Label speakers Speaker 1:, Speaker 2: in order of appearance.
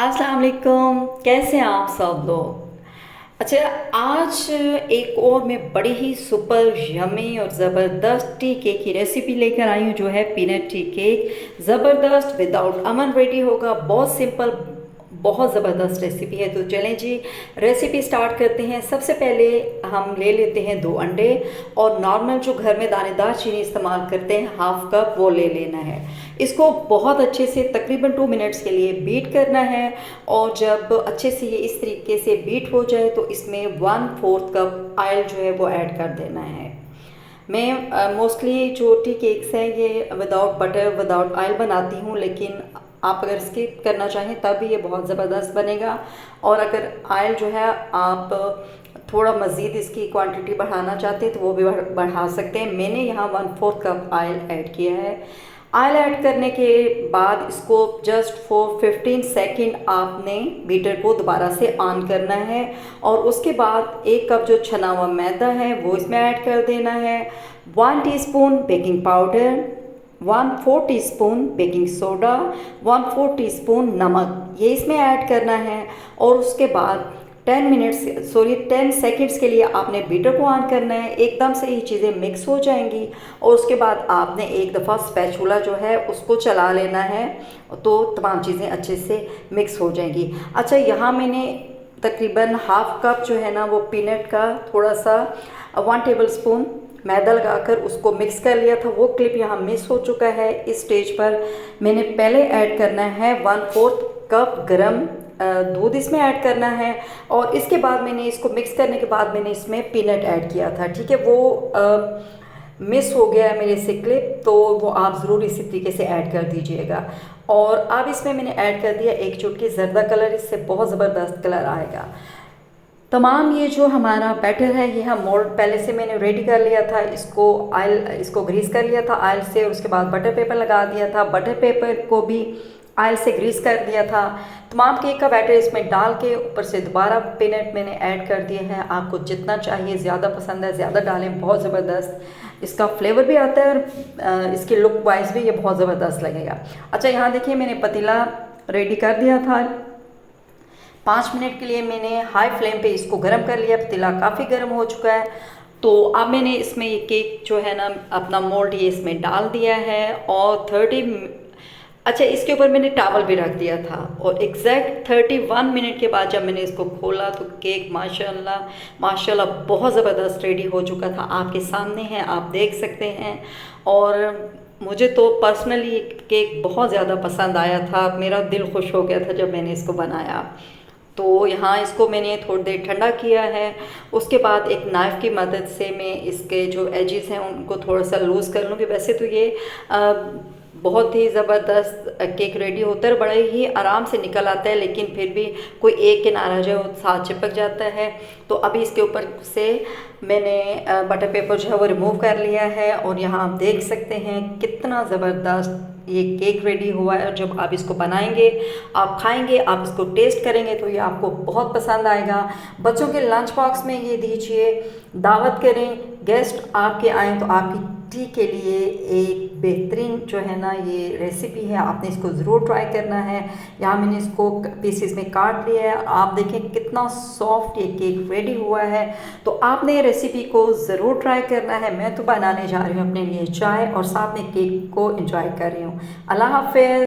Speaker 1: अस्सलाम वालेकुम, कैसे हैं आप सब लोग। अच्छा, आज एक और मैं बड़ी ही सुपर यमी और ज़बरदस्त टी केक की रेसिपी लेकर आई हूँ, जो है पीनट टी केक। ज़बरदस्त, विदाउट अमन रेडी होगा, बहुत सिंपल, बहुत ज़बरदस्त रेसिपी है। तो चलें जी, रेसिपी स्टार्ट करते हैं। सबसे पहले हम ले लेते हैं 2 अंडे, और नॉर्मल जो घर में दानेदार चीनी इस्तेमाल करते हैं, हाफ कप वो ले लेना है। इसको बहुत अच्छे से तकरीबन 2 मिनट्स के लिए बीट करना है, और जब अच्छे से ये इस तरीके से बीट हो जाए तो इसमें 1/4 कप ऑयल जो है वो ऐड कर देना है। मैं मोस्टली जो टी केक्स हैं ये विदाउट बटर विदाउट ऑयल बनाती हूँ, लेकिन आप अगर स्किप करना चाहें तब भी ये बहुत ज़बरदस्त बनेगा। और अगर ऑयल जो है आप थोड़ा मज़ीद इसकी क्वांटिटी बढ़ाना चाहते हैं तो वो भी बढ़ा सकते हैं। मैंने यहाँ 1/4 कप ऑयल ऐड किया है। ऑयल ऐड करने के बाद इसको जस्ट फॉर 15 सेकेंड आपने बीटर को दोबारा से ऑन करना है, और उसके बाद 1 कप जो छना हुआ मैदा है वो इसमें ऐड कर देना है। 1 teaspoon baking powder, 1/4 teaspoon baking soda, 1/4 teaspoon नमक, ये इसमें ऐड करना है। और उसके बाद 10 सेकेंड्स के लिए आपने बीटर को ऑन करना है। एकदम से ये चीज़ें मिक्स हो जाएंगी, और उसके बाद आपने एक दफ़ा स्पैचुला जो है उसको चला लेना है, तो तमाम चीज़ें अच्छे से मिक्स हो जाएंगी। अच्छा, यहाँ मैंने तकरीबन हाफ कप जो है ना वो पीनट का थोड़ा सा 1 टेबल स्पून मैदा लगाकर उसको मिक्स कर लिया था, वो क्लिप यहाँ मिस हो चुका है। इस स्टेज पर मैंने पहले ऐड करना है 1/4 कप गरम दूध इसमें ऐड करना है, और इसके बाद मैंने इसको मिक्स करने के बाद मैंने इसमें पीनट ऐड किया था। ठीक है, वो मिस हो गया है मेरे से क्लिप, तो वो आप ज़रूर इसी तरीके से ऐड कर दीजिएगा। और अब इसमें मैंने ऐड कर दिया 1 चुटकी ज़र्दा कलर, इससे बहुत ज़बरदस्त कलर आएगा। तमाम ये जो हमारा बैटर है ये हम मोल्ड पहले से मैंने रेडी कर लिया था। इसको ग्रीस कर लिया था ऑयल से, और उसके बाद बटर पेपर लगा दिया था। बटर पेपर को भी ऑयल से ग्रीस कर दिया था। तमाम केक का बैटर इसमें डाल के ऊपर से दोबारा पीनट मैंने ऐड कर दिए हैं। आपको जितना चाहिए, ज़्यादा पसंद है ज़्यादा डालें, बहुत ज़बरदस्त इसका फ्लेवर भी आता है, और इसकी लुक वाइज भी ये बहुत ज़बरदस्त लगेगा। अच्छा, यहाँ देखिए मैंने पतीला रेडी कर दिया था। 5 मिनट के लिए मैंने हाई फ्लेम पे इसको गर्म कर लिया। पतीला काफ़ी गर्म हो चुका है, तो अब मैंने इसमें ये केक जो है ना अपना मोल्ड ये इसमें डाल दिया है, और अच्छा, इसके ऊपर मैंने टॉवल भी रख दिया था, और एग्जैक्ट 31 मिनट के बाद जब मैंने इसको खोला तो केक माशाल्लाह माशाल्लाह बहुत ज़बरदस्त रेडी हो चुका था। आपके सामने है, आप देख सकते हैं। और मुझे तो पर्सनली केक बहुत ज़्यादा पसंद आया था, मेरा दिल खुश हो गया था जब मैंने इसको बनाया। तो यहाँ इसको मैंने थोड़ी देर ठंडा किया है। उसके बाद एक नाइफ़ की मदद से मैं इसके जो एजेस हैं उनको थोड़ा सा लूज़ कर लूँगी। वैसे तो ये बहुत ही ज़बरदस्त केक रेडी होता है, बड़े ही आराम से निकल आता है, लेकिन फिर भी कोई एक किनारा जो है वो साथ चिपक जाता है। तो अभी इसके ऊपर से मैंने बटर पेपर जो है वो रिमूव कर लिया है, और यहाँ आप देख सकते हैं कितना ज़बरदस्त ये केक रेडी हुआ है। और जब आप इसको बनाएंगे, आप खाएंगे, आप इसको टेस्ट करेंगे तो ये आपको बहुत पसंद आएगा। बच्चों के लंच बॉक्स में ये दीजिए, दावत करें, गेस्ट आपके आएँ तो आपकी टी के लिए एक बेहतरीन जो है ना ये रेसिपी है, आपने इसको ज़रूर ट्राई करना है। यहाँ मैंने इसको पीसेस में काट लिया है, आप देखें कितना सॉफ्ट ये केक रेडी हुआ है। तो आपने ये रेसिपी को ज़रूर ट्राई करना है। मैं तो बनाने जा रही हूँ अपने लिए चाय, और साथ में केक को एंजॉय कर रही हूँ। अल्लाह हाफ़िज़।